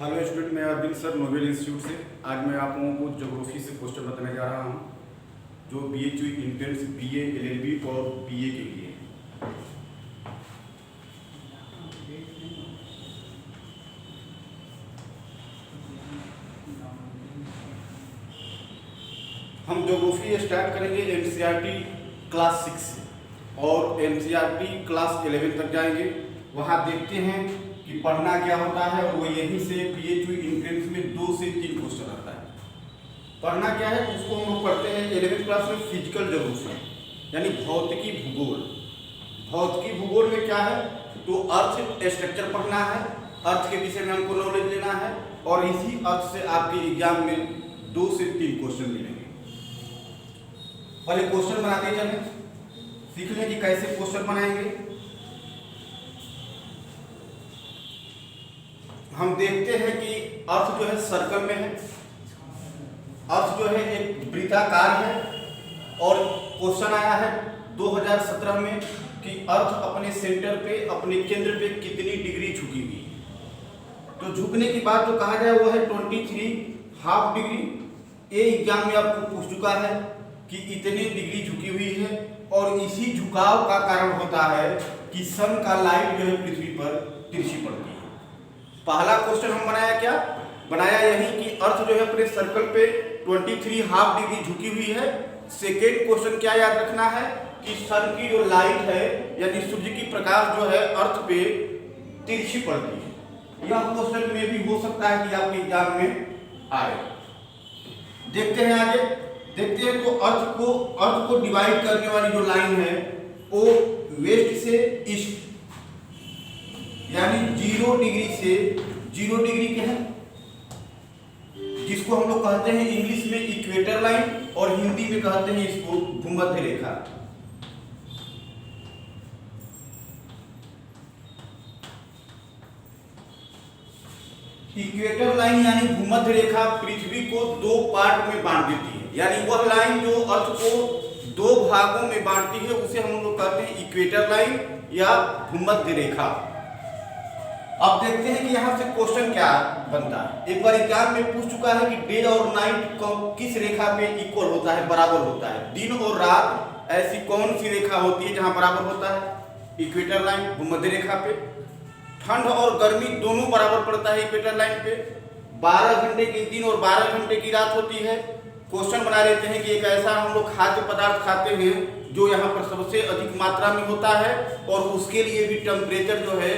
Hello student, मैं Arvind sir Nobel institute से। आज मैं आप लोगों को ज्योग्राफी से क्वेश्चन बताने जा रहा हूँ जो BHU इंट्रेंस BA LLB और BA के लिए। हम ज्योग्राफी स्टार्ट करेंगे NCERT क्लास 6 से और NCERT क्लास 11 तक जाएंगे। वहाँ देखते हैं कि पढ़ना क्या होता है और वो यहीं से BHU इंट्रेंस में 2 से 3 क्वेश्चन आता है। पढ़ना क्या है उसको हम लोग पढ़ते हैं 11वीं क्लास में फिजिकल ज्योग्राफी यानी भौतिकी भूगोल। भौतिकी भूगोल में क्या है तो अर्थ स्ट्रक्चर पढ़ना है, अर्थ के विषय में हमको नॉलेज लेना है और इसी अर्थ से आपके एग्जाम में 2 से 3 क्वेश्चन मिलेंगे। पहले क्वेश्चन बनाते चलें, सीख लें कि कैसे क्वेश्चन बनाएंगे। हम देखते हैं कि अर्थ जो है सर्कल में है, अर्थ जो है एक वृत्ताकार है और क्वेश्चन आया है 2017 में कि अर्थ अपने सेंटर पे अपने केंद्र पे कितनी डिग्री झुकी हुई है। तो झुकने की बात जो कहा जाए वो है 23.5 डिग्री। ये एग्जाम में आपको पूछ चुका है कि इतनी डिग्री झुकी हुई है और इसी झुकाव का कारण होता है कि सन का लाइट जो है पृथ्वी पर तिरछी पड़ती है। पहला क्वेश्चन हम बनाया क्या बनाया यही कि अर्थ जो है अपने सर्कल पे 23.5 डिग्री झुकी हुई है। सेकेंड क्वेश्चन क्या याद रखना है कि सन की जो लाइट है यानी सूर्य की प्रकाश जो है अर्थ पे तिरछी पड़ती है। यह क्वेश्चन में भी हो सकता है कि आपके एग्जाम में आए। देखते हैं आगे, देखते हैं तो अर्थ को डिवाइड करने वाली जो लाइन है वो वेस्ट से ईस्ट यानी 0 डिग्री से 0 डिग्री के है, जिसको हम लोग कहते हैं इंग्लिश में इक्वेटर लाइन और हिंदी में कहते हैं इसको भूमध्य रेखा। इक्वेटर लाइन यानी भूमध्य रेखा पृथ्वी को 2 पार्ट में बांट देती है, यानी वह लाइन जो अर्थ को 2 भागों में बांटती है उसे हम लोग कहते हैं इक्वेटर लाइन या भूमध्य रेखा। अब देखते हैं कि यहाँ से क्वेश्चन क्या बनता है। एक बार एग्जाम में पूछ चुका है कि डे और नाइट किस रेखा पे इक्वल होता है, बराबर होता है। दिन और रात ऐसी कौन सी रेखा होती है जहां बराबर होता है? इक्वेटर लाइन भूमध्य रेखा पे। ठंड और गर्मी दोनों बराबर पड़ता है इक्वेटर लाइन पे। 12 घंटे के दिन और 12 घंटे की रात होती है। क्वेश्चन बना लेते हैं कि एक ऐसा हम लोग खाद्य पदार्थ खाते हैं जो यहाँ पर सबसे अधिक मात्रा में होता है और उसके लिए भी टेम्परेचर जो है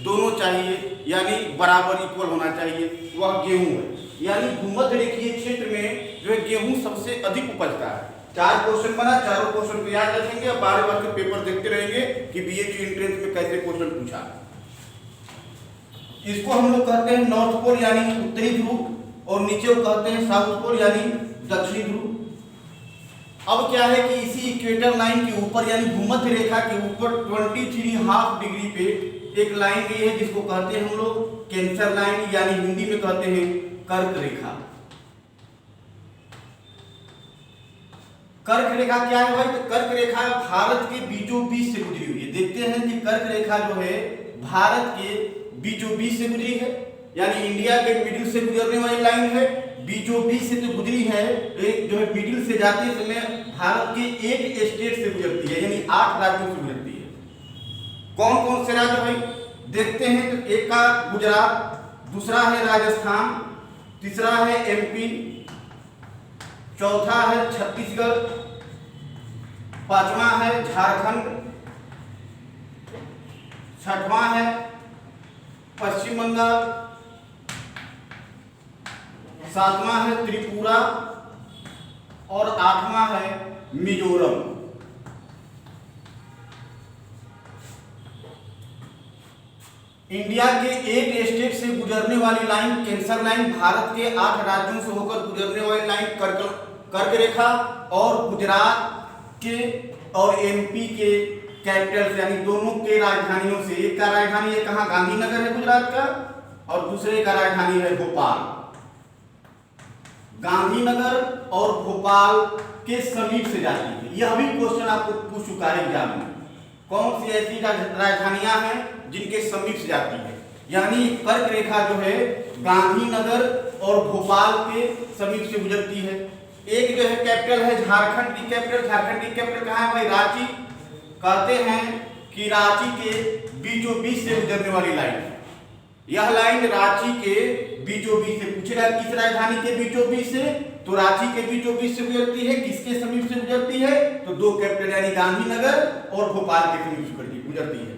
दोनों चाहिए यानी बराबर इक्वल होना चाहिए, वह गेहूं है। यानी भूमध्य रेखीय क्षेत्र में जो है गेहूं सबसे अधिक उपजता है। 4 क्वेश्चन बना, चारों क्वेश्चन को याद रखेंगे और बार बार के पेपर देखते रहेंगे कि BHU एंट्रेंस में कैसे क्वेश्चन पूछा। इसको हम लोग कहते हैं नॉर्थ पोल यानी उत्तरी ध्रुव और नीचे को कहते हैं साउथ पोल यानी दक्षिणी ध्रुव। अब क्या है कि इसी इक्वेटर लाइन के ऊपर यानी भूमध्य रेखा के ऊपर 23.5 डिग्री पे एक लाइन गई है जिसको कहते हैं हम लोग कैंसर लाइन यानी हिंदी में कहते हैं कर्क रेखा। कर्क रेखा क्या है भाई? तो कर्क रेखा भारत के बीचों बीच से गुजरी हुई है। देखते हैं कि कर्क रेखा जो है भारत के बीचों बीच से गुजरी है यानी इंडिया के मिडिल से गुजरने वाली लाइन है। बीचों बीच से तो गुजरी है, एक जो है मिडिल से जाते समय भारत के एक स्टेट से गुजरती है यानी 8 राज्यों से गुजरती है। कौन कौन से राज्य भाई देखते हैं तो एक का गुजरात, दूसरा है राजस्थान, तीसरा है MP, चौथा है छत्तीसगढ़, 5वां है झारखंड, 6वां है पश्चिम बंगाल, 7वां है त्रिपुरा और 8वां है मिजोरम। इंडिया के एक स्टेट से गुजरने वाली लाइन कैंसर लाइन, भारत के 8 राज्यों से होकर गुजरने वाली लाइन कर्क रेखा और गुजरात के और MP के कैपिटल यानी दोनों के राजधानियों से, एक का राजधानी है कहाँ गांधीनगर है गुजरात का और दूसरे का राजधानी है भोपाल। गांधीनगर और भोपाल के समीप से जाती है। यह भी क्वेश्चन आपको पूछ चुका है एग्जाम में। कौन सी ऐसी राजधानियां हैं जिनके समीप से जाती है? यानी कर्क रेखा जो है गांधीनगर और भोपाल के समीप से गुजरती है। एक जो है कैपिटल है झारखंड की कैपिटल, झारखंड की कैपिटल कहाँ है भाई? रांची। कहते हैं कि रांची के बीचों बीच से गुजरने वाली लाइन है। यह लाइन रांची के बीचों बीच से, पूछेगा किस राजधानी के बीचों बीच से, तो रांची के बीचों बीच से गुजरती है। किसके समीप से गुजरती है? तो दो कैपिटल यानी गांधीनगर और भोपाल के समीप से गुजरती है।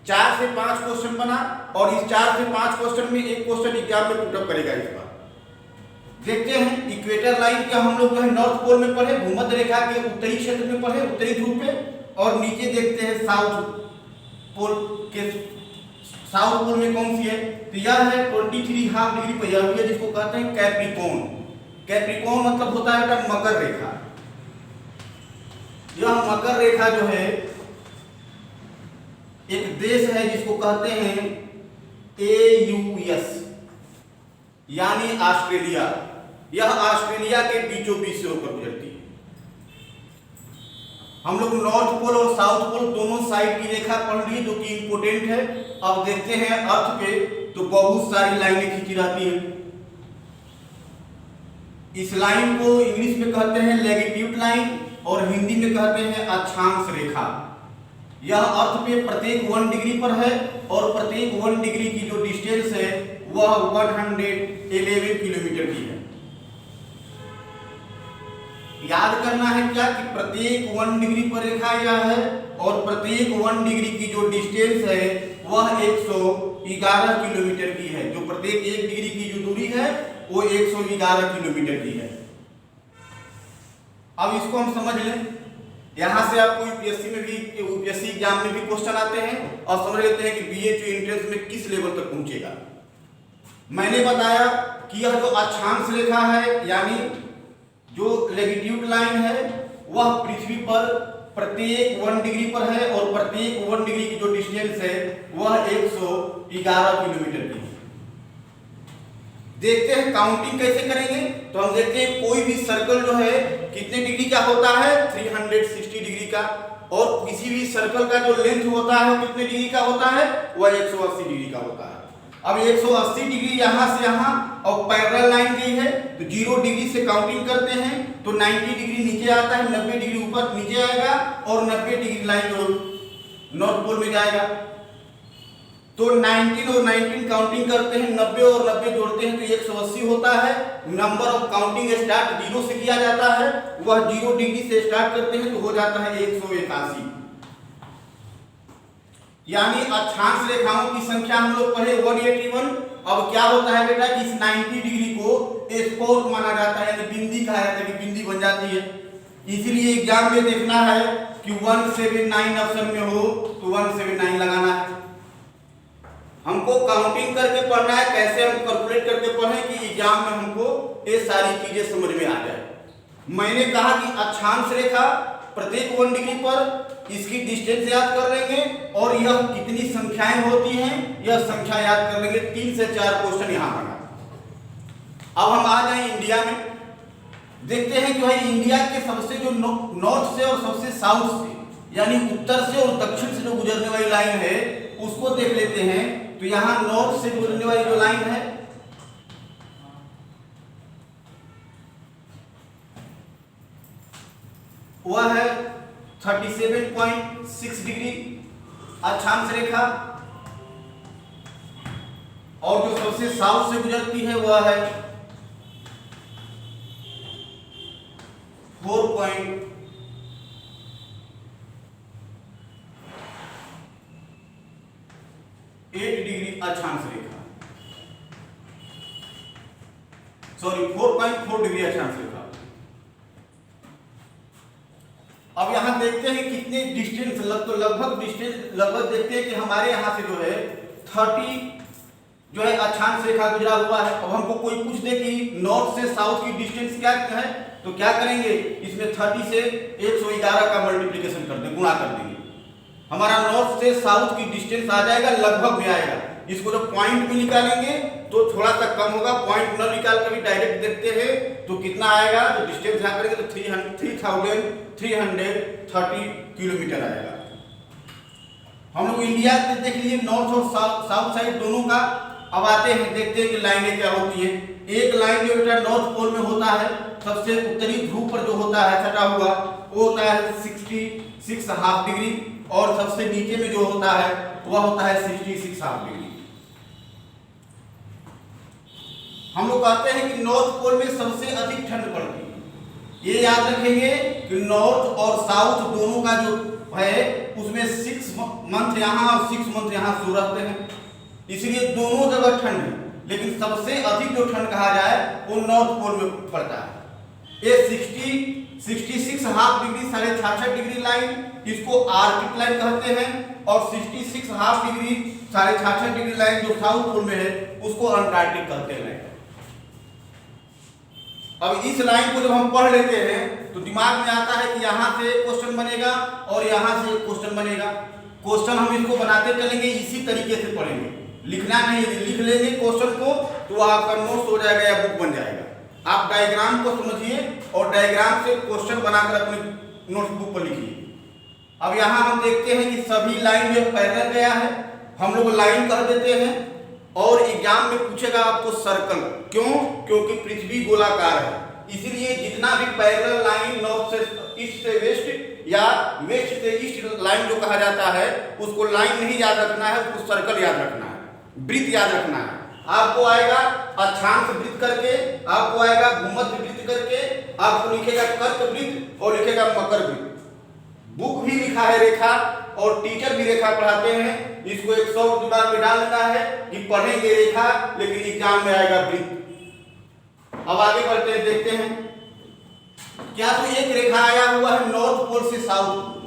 4 से 5 क्वेश्चन बना और इस 4 से 5 क्वेश्चन में एक क्वेश्चन एग्जाम में पुटअप करेगा इस बार। देखते हैं इक्वेटर लाइन क्या हम लोग जो है नॉर्थ पोल में पढ़े, भूमध्य रेखा के उत्तरी क्षेत्र में पढ़े, उत्तरी ध्रुव पे, और नीचे देखते हैं साउथ पोल के, साउथ पोल में कौन सी है? तो यह है 23½ डिग्री पर, यह है जिसको कहते हैं कैप्रिकॉर्न। कैप्रिकॉर्न मतलब होता है मकर रेखा। यह मकर रेखा जो है एक देश है जिसको कहते हैं AUS यानी ऑस्ट्रेलिया। यह ऑस्ट्रेलिया के बीचों बीच से होकर गुजरती है। हम लोग नॉर्थ पोल और साउथ पोल दोनों साइड की रेखा पढ़ ली जो कि इंपोर्टेंट है। अब देखते हैं अर्थ पे, तो बहुत सारी लाइनें खींची रहती हैं। इस लाइन को इंग्लिश में कहते हैं लैटिट्यूड लाइन और हिंदी में कहते हैं अक्षांश रेखा। यह अर्थ पे प्रत्येक 1 डिग्री पर है और प्रत्येक 1 डिग्री की जो डिस्टेंस है वह 111 किलोमीटर की है। याद करना है क्या कि प्रत्येक 1 डिग्री पर रेखा यह है और प्रत्येक 1 डिग्री की जो डिस्टेंस है वह 111 किलोमीटर की है। जो प्रत्येक 1 डिग्री की जो दूरी है वो 111 किलोमीटर की है। अब इसको हम समझ लें। यहां से आपको यूपीएससी में भी, यूपीएससी एग्जाम में भी क्वेश्चन आते हैं और समझ लेते हैं कि बीएचयू एंट्रेंस में किस लेवल तक पहुंचेगा। मैंने बताया कि यह जो अक्षांश रेखा है यानी जो लैटिट्यूड लाइन है वह पृथ्वी पर प्रत्येक 1 डिग्री पर है और प्रत्येक 1 डिग्री की जो डिस्टेंस है वह 111 किलोमीटर की है। देखते हैं काउंटिंग कैसे करेंगे। तो हम देखते हैं कोई भी सर्कल जो है कितने डिग्री का होता है? 360 डिग्री का। और किसी भी सर्कल का जो लेंथ होता है वो कितने डिग्री का होता है? वह 180 डिग्री का होता है। अब 180 डिग्री यहां से यहां और पैरेलल लाइन गई है तो 0 डिग्री से काउंटिंग करते हैं तो 90 डिग्री नीचे आता है, 90 डिग्री ऊपर नीचे आएगा और 90 डिग्री लाइन जो नॉर्थ पोल में जाएगा। तो 19 और 19 काउंटिंग करते हैं, 90 और 90 जोड़ते हैं तो 180 होता है। नंबर ऑफ काउंटिंग स्टार्ट 0 से किया जाता है, वह 0 डिग्री से स्टार्ट करते हैं तो हो जाता है 181। यानी अक्षांश रेखाओं की संख्या हम लोग पढ़े 181। अब क्या होता है बेटा कि इस 90 डिग्री को स्पॉट माना जाता है यानी बिंदी कहा जाता है कि बिंदी बन जाती है। इसीलिए एग्जाम में देखना है कि 179 ऑप्शन में हो तो 179 लगाना है। हमको काउंटिंग करके पढ़ना है, कैसे हम कैलकुलेट करके पढ़ें कि एग्जाम में हमको ये सारी चीजें समझ में आ जाए। मैंने कहा कि अक्षांश रेखा प्रत्येक 1 डिग्री पर इसकी डिस्टेंस याद कर लेंगे और यह कितनी संख्याएं होती हैं यह संख्या याद कर लेंगे। 3 से 4 क्वेश्चन यहां बना। अब हम आ जाए इंडिया में। देखते हैं कि भाई इंडिया के सबसे जो नॉर्थ से और सबसे साउथ से यानी उत्तर से और दक्षिण से जो गुजरने वाली लाइन है उसको देख लेते हैं। तो यहां नॉर्थ से गुजरने वाली जो लाइन है वह है 37.6 डिग्री अक्षांश रेखा और जो सबसे साउथ से गुजरती है वह है 4.8 डिग्री अक्षांश रेखा, सॉरी 4.4 डिग्री अक्षांश रेखा। अब यहां देखते हैं कितने डिस्टेंस तो लगभग देखते हैं कि हमारे यहां से जो है 30 जो है अक्षांश रेखा गुजरा हुआ है। अब हमको कोई पूछ दे कि नॉर्थ से साउथ की डिस्टेंस क्या है तो क्या करेंगे, इसमें 30 से 111 का मल्टीप्लिकेशन कर देंगे, गुणा कर देंगे। हमारा नॉर्थ से साउथ की डिस्टेंस आ जाएगा, लगभग में आएगा। इसको जब पॉइंट में निकालेंगे तो थोड़ा सा कम होगा, पॉइंट न निकाल कर भी डायरेक्ट देखते हैं तो कितना आएगा, तो डिस्टेंस यहाँ करेंगे तो 3330 किलोमीटर आएगा। हम लोग इंडिया से देख लीजिए, नॉर्थ और साउथ साइड दोनों का। अब आते हैं, देखते हैं कि लाइनें क्या होती है। एक लाइन जो बेटा नॉर्थ पोल में होता है, सबसे उत्तरी ध्रुव पर जो होता है सटा हुआ, वो होता है 66.5 डिग्री, और सबसे नीचे में जो होता है वह होता है 66.5 डिग्री। हम लोग कहते हैं कि नॉर्थ पोल में सबसे अधिक ठंड पड़ती है। ये याद रखेंगे कि नॉर्थ और साउथ दोनों का जो है उसमें 6 मंथ यहाँ और 6 मंथ यहाँ शो रहते हैं, इसलिए दोनों जगह ठंड है। लेकिन सबसे अधिक जो ठंड कहा जाए वो नॉर्थ पोल में पड़ता है। ये 66.5 डिग्री 66.5 डिग्री लाइन, इसको आर्कटिक लाइन कहते हैं, और 66.5 डिग्री 66.5 डिग्री लाइन जो साउथ पोल में है उसको अंटार्कटिक कहते हैं। अब इस लाइन को जब हम पढ़ लेते हैं तो दिमाग में आता है कि यहाँ से क्वेश्चन बनेगा और यहाँ से क्वेश्चन बनेगा। क्वेश्चन हम इसको बनाते चलेंगे, इसी तरीके से पढ़ेंगे, लिखना नहीं, लिख लेंगे क्वेश्चन को तो आपका नोट्स हो जाएगा या बुक बन जाएगा। आप डायग्राम को समझिए और डायग्राम से क्वेश्चन बनाकर अपने नोट्स बुक पर लिखिए। अब यहाँ हम देखते हैं कि सभी लाइन जो पैरेलल गया है हम लोग लाइन कह देते हैं, और एग्जाम में पूछेगा आपको सर्कल। क्यों? क्योंकि पृथ्वी गोलाकार है, इसीलिए जितना भी पैरेलल लाइन नॉर्थ से ईस्ट से वेस्ट या वेस्ट से ईस्ट लाइन जो कहा जाता है उसको लाइन नहीं याद रखना है, उसको सर्कल याद रखना है, वृत्त याद रखना है। आपको आएगा अक्षांश वृत्त करके, आपको आएगा भूमध्य वृत्त करके, आपको लिखेगा कर्क वृत्त और लिखेगा मकर वृत्त। बुक भी लिखा है रेखा, और टीचर भी रेखा पढ़ाते हैं। इसको एक शब्द दिमाग में डाल देना है कि पढ़ेंगे रेखा, लेकिन एग्जाम में आएगा वृत्त। अब आगे बढ़ते हैं, देखते हैं क्या तो एक रेखा आया हुआ है नॉर्थ पोल से साउथ पोल।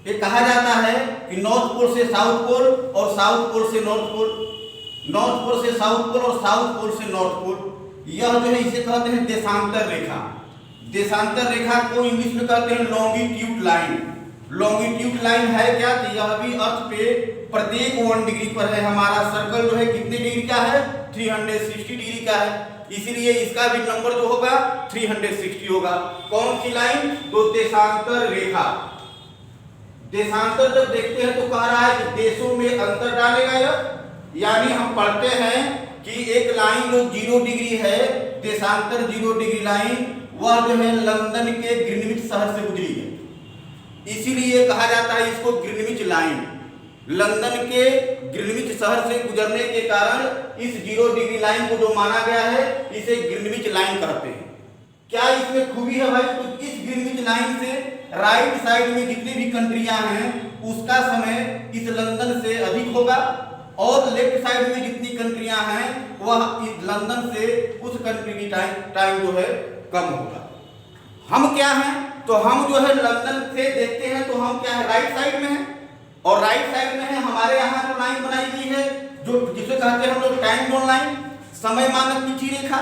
ये कहा जाता है कि नॉर्थ पोल से साउथ पोल और साउथ पोल से नॉर्थ पोल, नॉर्थ पोल से साउथ पोल और साउथ पोल से नॉर्थ पोल। यह जो है इसे कहते हैं देशांतर रेखा। देशांतर रेखा को इंग्लिश में कहते हैं लॉन्गिट्यूड लाइन। लॉन्गिट्यूड लाइन है क्या? तो यह भी अर्थ पे प्रत्येक 1 डिग्री पर है। हमारा सर्कल जो है कितने डिग्री का है? 360 डिग्री का है, इसीलिए इसका भी नंबर जो होगा 360 होगा। कौन सी लाइन? तो देशांतर रेखा। देशांतर जब देखते हैं तो कह रहा है कि देशों में अंतर डालेगा यह, यानी हम पढ़ते हैं कि एक लाइन जो 0 डिग्री है, देशांतर 0 डिग्री लाइन, वह जो है लंदन के ग्रीनविच शहर से गुजरी है, इसीलिए कहा जाता है इसको ग्रीनविच लाइन। लंदन के ग्रीनविच शहर से गुजरने के कारण इस 0 डिग्री लाइन को जो माना गया है इसे ग्रीनविच लाइन कहते हैं। क्या इसमें खूबी है भाई? तो इस ग्रीनविच लाइन से राइट साइड में जितनी भी कंट्रियां हैं उसका समय इस लंदन से अधिक होगा, और लेफ्ट साइड में जितनी कंट्रियां हैं वह इस लंदन से उस कंट्री की टाइम जो है कम होगा। हम क्या हैं? तो हम जो है लंदन से देखते हैं तो हम क्या है? राइट साइड में हैं, और राइट साइड में है हमारे यहाँ जो लाइन बनाई गई है जो जिसे कहते हैं हम लोग टाइम जोन लाइन, समय मानक तिथि रेखा,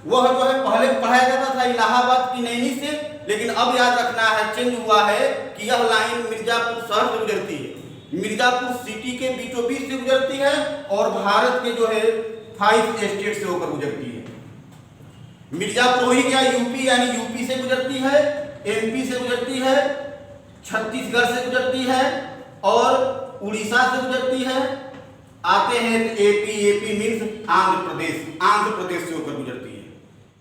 वह जो है पहले पढ़ाया जाता था इलाहाबाद की नैनी से, लेकिन अब याद रखना है चेंज हुआ है कि यह लाइन मिर्जापुर शहर से गुजरती है, मिर्जापुर सिटी के बीचों बीच से गुजरती है, और भारत के जो है 5 स्टेट से होकर गुजरती है। मिर्जापुर हो ही गया यूपी, यानी यूपी से गुजरती है, एमपी से गुजरती है, छत्तीसगढ़ से गुजरती है और उड़ीसा से गुजरती है। आते हैं AP, AP means Andhra Pradesh, Andhra Pradesh से होकर गुजरती है।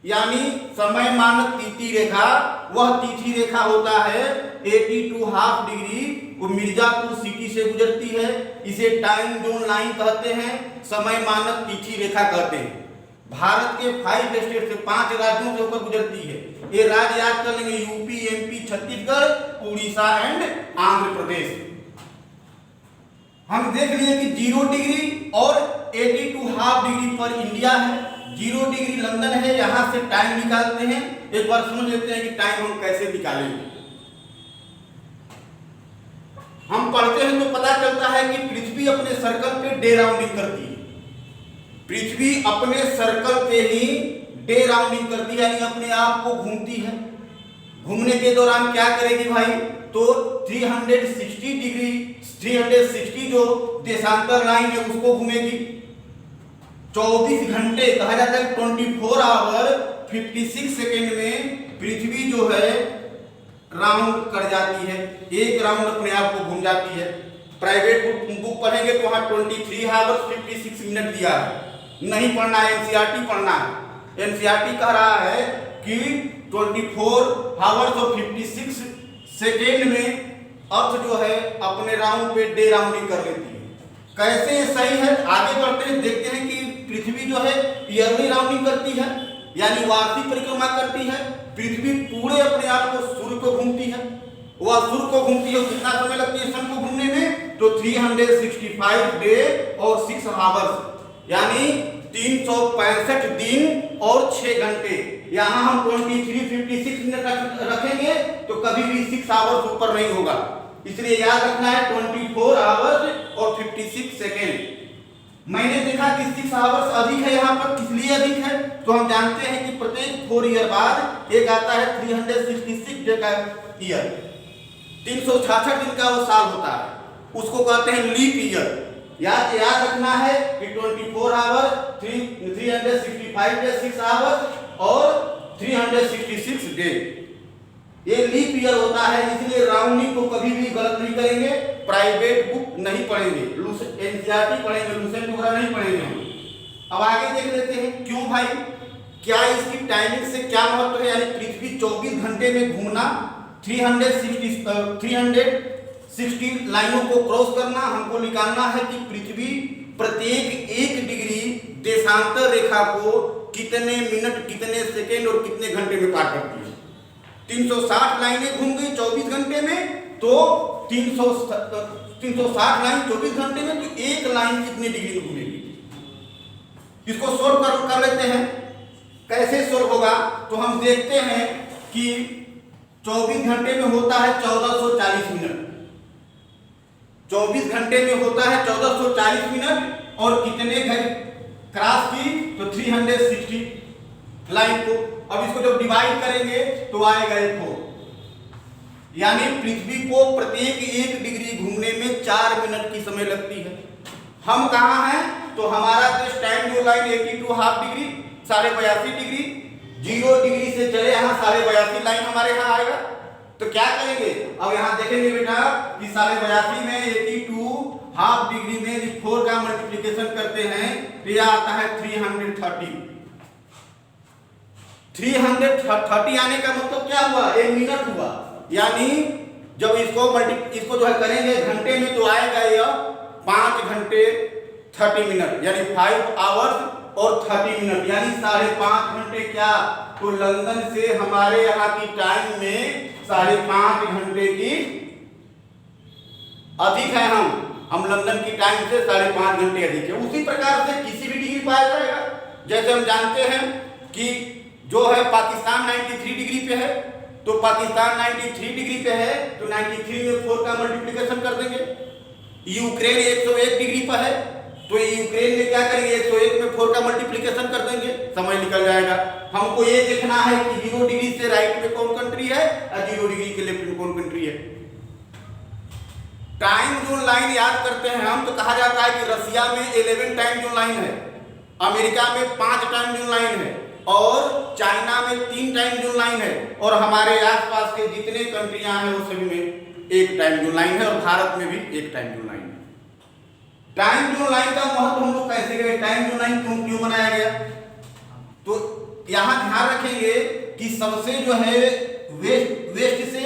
यानी समय मानक तिथि रेखा, वह तिथि रेखा होता है 82.5 डिग्री, वो मिर्जापुर सिटी से गुजरती है, इसे टाइम जोन लाइन कहते हैं, समय मानक तिथि रेखा कहते हैं। भारत के 5 स्टेट से 5 राज्यों से होकर गुजरती है। ये राज्य याद कर लेंगे, UP, MP, Chhattisgarh, Orissa and Andhra Pradesh. हम देख लिए कि 0 डिग्री और 82.5 डिग्री पर इंडिया है, 0 डिग्री लंदन है। यहां से टाइम निकालते हैं, एक बार समझ लेते हैं कि टाइम हम कैसे निकालेंगे। हम पढ़ते हैं तो पता चलता है कि पृथ्वी अपने सर्कल पे डे राउंडिंग करती है। पृथ्वी अपने सर्कल पे ही डे राउंडिंग करती है, यानी अपने आप को घूमती है। घूमने के दौरान क्या करेगी भाई? तो 360 डिग्री, 360 जो देशांतर लाइन है उसको घूमेगी। 24 घंटे कहा जाता है, 24 आवर 56 सेकेंड में पृथ्वी जो है राउंड कर जाती है, एक राउंड अपने आप को घूम जाती है। प्राइवेट बुक पढ़ेंगे तो वहाँ 23 आवर्स 56 मिनट दिया है। नहीं पढ़ना है, एनसीईआरटी पढ़ना है। एनसीईआरटी कह रहा है कि 24 आवर्स और 56 सेकेंड में अर्थ जो है अपने राउंड पे डे राउंडिंग कर लेती है। कैसे सही है, आगे बढ़ते हैं, देखते हैं कि पृथ्वी जो है ईयरली राउंडिंग करती है, यानी वार्षिक परिक्रमा करती है। पृथ्वी पूरे अपने आप को सूर्य को घूमती है, वह सूर्य को घूमती है। कितना समय लगती है सन को घूमने में? तो 365 डे और 6 आवर्स, यानी 365 दिन और 6 घंटे। यहाँ हम 2356 मिनट रखेंगे तो कभी भी 6 आवर्स ऊपर नहीं होगा, इसलिए याद रखना है 24 आवर्स और 56 सेकेंड। मैंने देखा कि 6 आवर्स अधिक है यहाँ पर, किस लिए अधिक है? तो हम जानते हैं कि प्रत्येक 4 ईयर बाद एक आता है 366 डे का ईयर, 366 दिन का वो साल होता है, उसको कहते हैं लीप ईयर। याद रखना है कि 24 आवर 365 डे 6 आवर्स और 366 डे, ये लीप ईयर होता है। इसलिए राउंडिंग को कभी भी गलत नहीं करेंगे, प्राइवेट बुक नहीं पढ़ेंगे, एनसीईआरटी पढ़ेंगे, लूसेंट वगैरह नहीं पढ़ेंगे। अब आगे देख लेते हैं क्यों भाई, क्या इसकी टाइमिंग से क्या महत्व है? यानी पृथ्वी 24 घंटे में घूमना, 360 लाइनों को क्रॉस करना, हमको निकालना है कि पृथ्वी प्रत्येक 1 डिग्री देशांतर रेखा को कितने मिनट, कितने सेकेंड और कितने घंटे में पार करती है। 360 लाइनें घूम गई 24 घंटे में, तो 360 लाइन 24 घंटे में, तो एक लाइन कितनी डिग्री में घूमेगी? इसको सोल्व कर लेते हैं। कैसे सोल्व होगा? तो हम देखते हैं कि 24 घंटे में होता है 1440 मिनट, 24 घंटे में होता है 1440 मिनट, और कितने घंटे क्रॉस की? तो 360 लाइन को। अब इसको जब डिवाइड करेंगे तो आएगा 4, यानी पृथ्वी को प्रत्येक 1 डिग्री घूमने में 4 मिनट की समय लगती है। हम कहाँ हैं? तो हमारा देश टाइम जो line 82 half degree, 82.5 degree, 0 degree से चले यहाँ 82.5 लाइन हमारे यहाँ आएगा। तो क्या करेंगे? अब यहाँ देखेंगे बेटा कि 82.5 में 82 हाफ डिग्री में 4 का मल्टीप्लीकेशन करते हैं तो यह आता है 330। 330 आने का मतलब क्या हुआ? 1 मिनट हुआ। यानी जब इसको जो है करेंगे घंटे में तो आएगा यह 5 घंटे 30 मिनट, यानी 5 आवर्स और 30 मिनट, यानी 5.5 घंटे। क्या? तो लंदन से हमारे यहाँ की टाइम में 5.5 घंटे की अधिक है। हम लंदन की टाइम से 5.5 घंटे अधिक है। उसी प्रकार से किसी भी डिग्री पाया जाएगा। जैसे हम जानते हैं कि जो है पाकिस्तान 93 डिग्री पे है, तो पाकिस्तान 93 डिग्री पे है तो 93 में 4 का मल्टीप्लिकेशन कर देंगे। यूक्रेन 101 डिग्री पर है तो यूक्रेन में क्या करेंगे? 101 में 4 का मल्टीप्लिकेशन कर देंगे, समय निकल जाएगा। हमको ये देखना है कि 0 डिग्री से राइट में कौन कंट्री है और 0 डिग्री के लेफ्ट में कौन कंट्री है। टाइम जोन लाइन याद करते हैं हम, तो कहा जाता है कि रसिया में 11 टाइम जोन लाइन है, अमेरिका में 5 टाइम जोन लाइन है, और चाइना में 3 टाइम जोन लाइन है, और हमारे आसपास के जितने कंट्रियां हैं उस सभी में 1 टाइम जोन लाइन है, और भारत में भी 1 टाइम जोन लाइन है। टाइम जोन लाइन का महत्व हम लोग कैसे गए? टाइम जोन लाइन क्यों बनाया गया? तो यहाँ ध्यान रखेंगे कि सबसे जो है वेस्ट से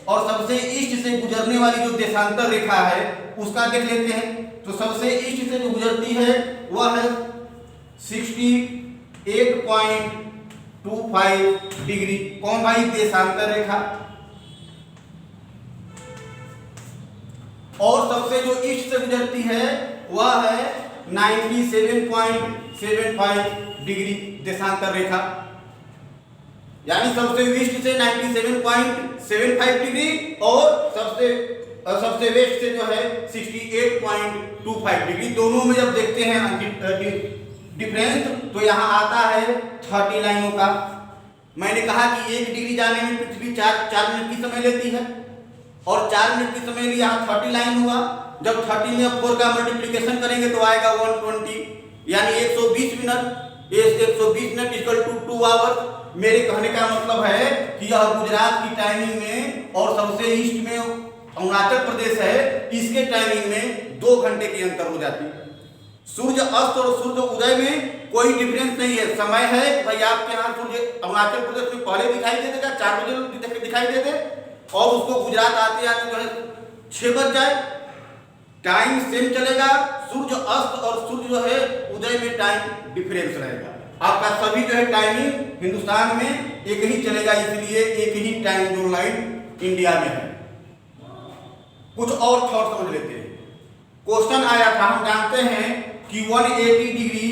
और सबसे ईस्ट से गुजरने वाली जो देशांतर रेखा है उसका देख लेते हैं। तो सबसे ईस्ट से जो गुजरती है वह है 68.25 डिग्री। कौन भाई? देशांतर रेखा। और सबसे जो ईस्ट से गुजरती है वह है 97.75 डिग्री देशांतर रेखा। यानी सबसे ईस्ट से 97.75 डिग्री और सबसे वेस्ट से जो है 68.25 डिग्री। दोनों में जब देखते हैं डिफरेंस तो यहाँ आता है 30 लाइनों का। मैंने कहा कि 1 डिग्री जाने में पृथ्वी 4 मिनट की समय लेती है, और 4 मिनट की समय लिए यहाँ 30 लाइन हुआ। जब 30 में 4 का मल्टीप्लिकेशन करेंगे तो आएगा 120, यानी 120 minute. 120 minute equal to 2 hours. मेरे कहने का मतलब है कि यह गुजरात की टाइमिंग में और सबसे ईस्ट में अरुणाचल प्रदेश है, इसके टाइमिंग में 2 घंटे की अंतर हो जाती है। सूर्य अस्त और सूर्य उदय में कोई डिफरेंस नहीं है, समय है भाई आपके यहाँ सूर्य अरुणाचल प्रदेश में पहले दिखाई दे देगा 4 बजे दिखाई दे दे और उसको गुजरात आते आते जो है 6 बज जाए, टाइम सेम चलेगा। सूर्य अस्त और सूर्य जो है उदय में टाइम डिफरेंस रहेगा। आपका सभी जो है टाइमिंग हिंदुस्तान में एक ही चलेगा, इसलिए एक ही टाइम जोन लाइन इंडिया में है। कुछ और थॉट समझ लेते हैं। क्वेश्चन आया था, हम जानते हैं कि 180 डिग्री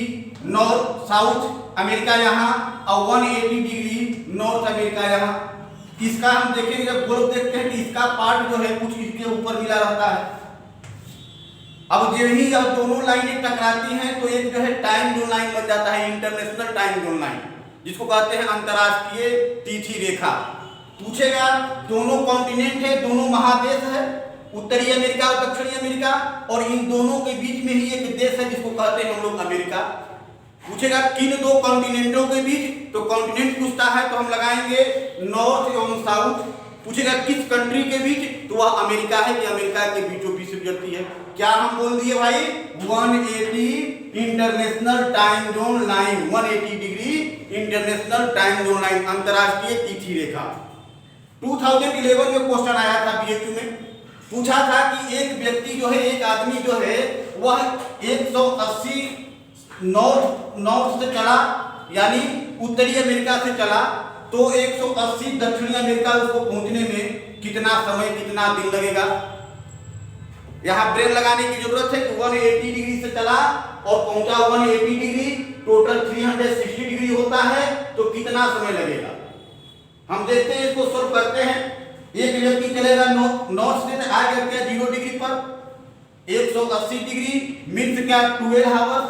नॉर्थ साउथ अमेरिका यहाँ और 180 डिग्री नॉर्थ अमेरिका यहाँ। इसका हम देखेंगे, जब ग्लोब देखते हैं कि इसका पार्ट जो है कुछ इसके ऊपर मिला रहता है। अब जब ही यह दोनों लाइनें टकराती हैं तो एक जो है टाइम जोन लाइन बन जाता है, इंटरनेशनल टाइम जोन लाइन, जिसको कहते हैं अंतरराष्ट्रीय तिथि रेखा। पूछेगा दोनों कॉन्टिनेंट है, दोनों महादेश है, उत्तरी अमेरिका और दक्षिणी अमेरिका, और इन दोनों के बीच में ही एक देश है जिसको कहते हैं हम लोग अमेरिका। पूछेगा किन 2 कॉन्टिनेंटों के बीच, तो कॉन्टिनेंट पूछता है तो हम लगाएंगे नॉर्थ एवं साउथ। पूछेगा किस कंट्री के बीच, तो वह अमेरिका है कि अमेरिका के बीचों बीच गुजरती है। क्या हम बोल दिए भाई 180 international time zone line, 180 degree international time zone line, अंतरराष्ट्रीय तिथि रेखा। 2011 में क्वेश्चन आया था बीएचयू में, पूछा था कि एक व्यक्ति जो है, एक आदमी जो है वह 180 नॉर्थ से चला, यानी उत्तरी अमेरिका से चला, तो 180 दक्षिणी अमेरिका उसको पहुंचने में कितना समय, कितना दिन लगेगा। यहाँ ब्रेन लगाने की जरूरत है कि 180 डिग्री से चला और पहुंचा 180 डिग्री, टोटल 360 डिग्री होता है, तो कितना समय लगेगा। हम देखते हैं, इसको सॉल्व करते हैं। एक व्यक्ति चलेगा नॉर्थ से आएगा क्या 0 डिग्री पर, 180 डिग्री मीन्स क्या 12 आवर्स,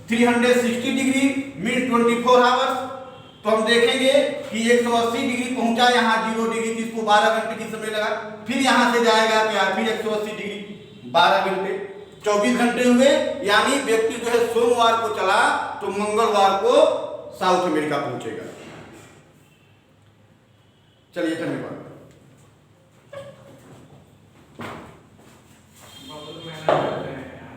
360 डिग्री मीन्स 24 आवर्स। तो हम देखेंगे कि 180 डिग्री पहुंचा यहाँ 0 डिग्री, इसको 12 घंटे की समय लगा। फिर यहाँ से जाएगा क्या, फिर 180 डिग्री 12 घंटे, 24 घंटे हुए। यानी व्यक्ति जो है सोमवार को चला तो मंगलवार को साउथ अमेरिका पहुंचेगा। चलिए धन्यवाद।